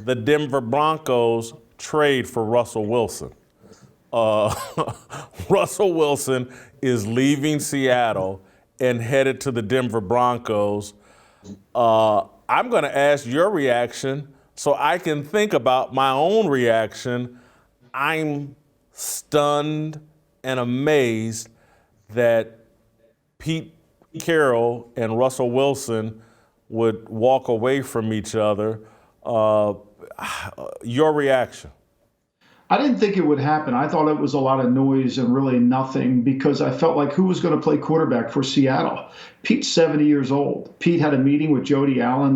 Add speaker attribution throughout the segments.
Speaker 1: the Denver Broncos trade for Russell Wilson. Uh, Russell Wilson is leaving Seattle and headed to the Denver Broncos. I'm going to ask your reaction so I can think about my own reaction. I'm stunned and amazed that Pete Carroll and Russell Wilson would walk away from each other. Your reaction?
Speaker 2: I didn't think it would happen. I thought it was a lot of noise and really nothing because I felt like who was going to play quarterback for Seattle? Pete's 70 years old. Pete had a meeting with Jody Allen,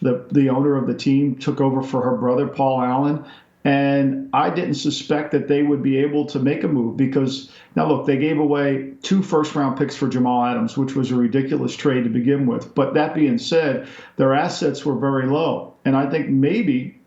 Speaker 2: the owner of the team, took over for her brother, Paul Allen. And I didn't suspect that they would be able to make a move because now look, they gave away 2 first-round picks for Jamal Adams, which was a ridiculous trade to begin with. But that being said, their assets were very low. And I think maybe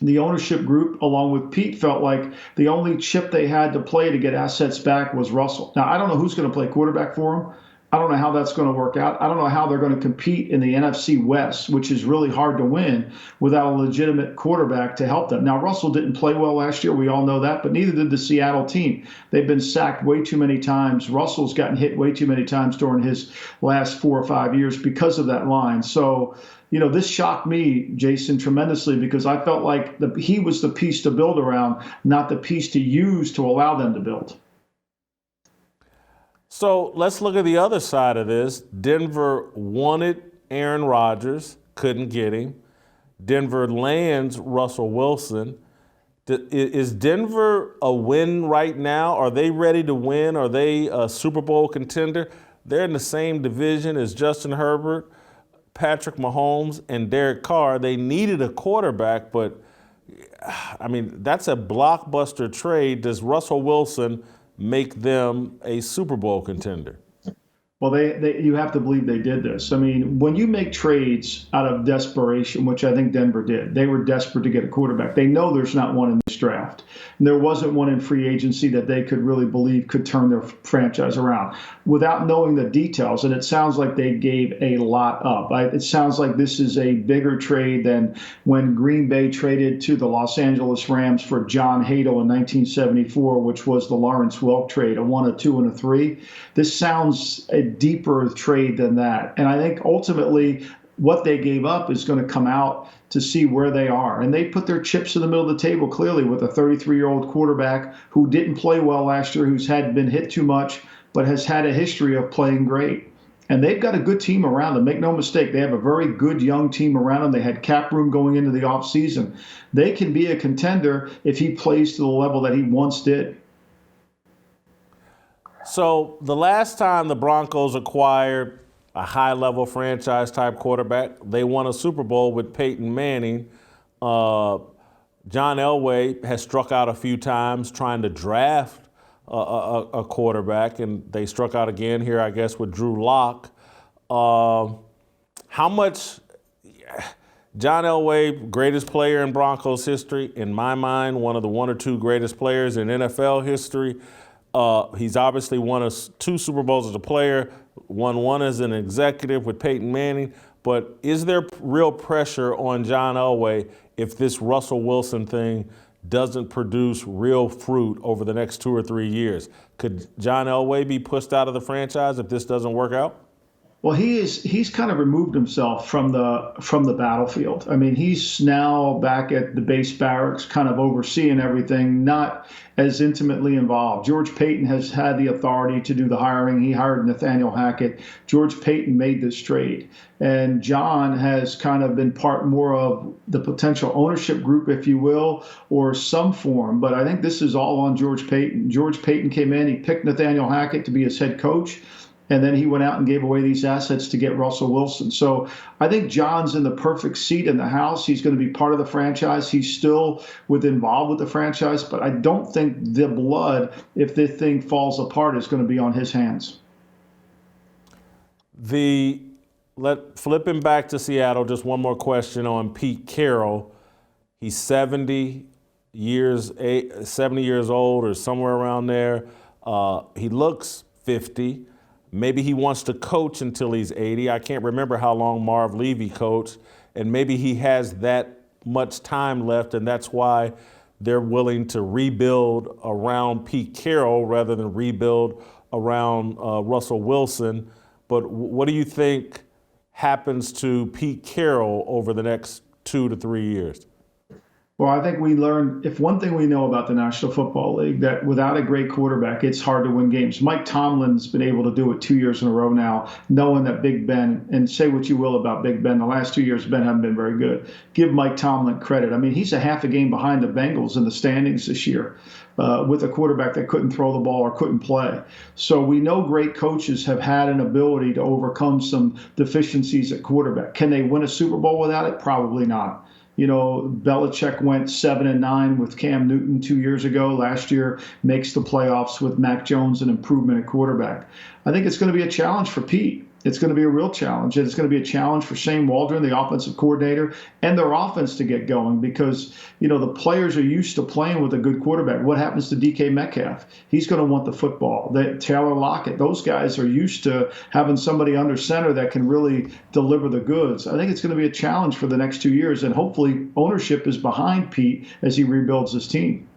Speaker 2: the ownership group, along with Pete, felt like the only chip they had to play to get assets back was Russell. Now, I don't know who's going to play quarterback for him. I don't know how that's going to work out. I don't know how they're going to compete in the NFC West, which is really hard to win without a legitimate quarterback to help them. Now, Russell didn't play well last year. We all know that, but neither did the Seattle team. They've been sacked way too many times. Russell's gotten hit way too many times during his last 4 or 5 years because of that line. So, this shocked me, Jason, tremendously because I felt like he was the piece to build around, not the piece to use to allow them to build.
Speaker 1: So let's look at the other side of this. Denver wanted Aaron Rodgers, couldn't get him. Denver lands Russell Wilson. Is Denver a win right now? Are they ready to win? Are they a Super Bowl contender? They're in the same division as Justin Herbert, Patrick Mahomes, and Derek Carr. They needed a quarterback, but that's a blockbuster trade. Does Russell Wilson make them a Super Bowl contender?
Speaker 2: Well, you have to believe they did this. When you make trades out of desperation, which I think Denver did, they were desperate to get a quarterback. They know there's not one in this draft. And there wasn't one in free agency that they could really believe could turn their franchise around without knowing the details. And it sounds like they gave a lot up. It sounds like this is a bigger trade than when Green Bay traded to the Los Angeles Rams for John Hadle in 1974, which was the Lawrence Welk trade, a 1, a 2, and a 3. This sounds a deeper trade than that. And I think ultimately what they gave up is going to come out to see where they are. And they put their chips in the middle of the table clearly with a 33-year-old quarterback who didn't play well last year, who's been hit too much, but has had a history of playing great. And they've got a good team around them. Make no mistake, they have a very good young team around them. They had cap room going into the offseason. They can be a contender if he plays to the level that he once did.
Speaker 1: So the last time the Broncos acquired a high-level franchise-type quarterback, they won a Super Bowl with Peyton Manning. John Elway has struck out a few times trying to draft a quarterback, and they struck out again here, I guess, with Drew Lock. How much John Elway, greatest player in Broncos history, in my mind, one of the 1 or 2 greatest players in NFL history. He's obviously won 2 Super Bowls as a player, won 1 as an executive with Peyton Manning. But is there real pressure on John Elway if this Russell Wilson thing doesn't produce real fruit over the next 2 or 3 years? Could John Elway be pushed out of the franchise if this doesn't work out?
Speaker 2: Well, he's kind of removed himself from the battlefield. He's now back at the base barracks, kind of overseeing everything, not as intimately involved. George Paton has had the authority to do the hiring. He hired Nathaniel Hackett. George Paton made this trade. And John has kind of been part more of the potential ownership group, if you will, or some form. But I think this is all on George Paton. George Paton came in, he picked Nathaniel Hackett to be his head coach. And then he went out and gave away these assets to get Russell Wilson. So I think John's in the perfect seat in the house. He's going to be part of the franchise. He's still involved with the franchise. But I don't think the blood, if this thing falls apart, is going to be on his hands.
Speaker 1: Flipping back to Seattle, just one more question on Pete Carroll. He's 70 years old or somewhere around there. He looks 50. Maybe he wants to coach until he's 80. I can't remember how long Marv Levy coached. And maybe he has that much time left, and that's why they're willing to rebuild around Pete Carroll rather than rebuild around Russell Wilson. But what do you think happens to Pete Carroll over the next 2 to 3 years?
Speaker 2: Well, I think we learned, if one thing we know about the National Football League, that without a great quarterback, it's hard to win games. Mike Tomlin's been able to do it 2 years in a row now, knowing that Big Ben, and say what you will about Big Ben, the last 2 years, Ben haven't been very good. Give Mike Tomlin credit. I mean, he's a half a game behind the Bengals in the standings this year with a quarterback that couldn't throw the ball or couldn't play. So we know great coaches have had an ability to overcome some deficiencies at quarterback. Can they win a Super Bowl without it? Probably not. You know, Belichick went 7-9 with Cam Newton 2 years ago. Last year makes the playoffs with Mac Jones, an improvement at quarterback. I think it's going to be a challenge for Pete. It's going to be a real challenge. And it's going to be a challenge for Shane Waldron, the offensive coordinator, and their offense to get going because, you know, the players are used to playing with a good quarterback. What happens to DK Metcalf? He's going to want the football. Taylor Lockett, those guys are used to having somebody under center that can really deliver the goods. I think it's going to be a challenge for the next 2 years, and hopefully ownership is behind Pete as he rebuilds his team.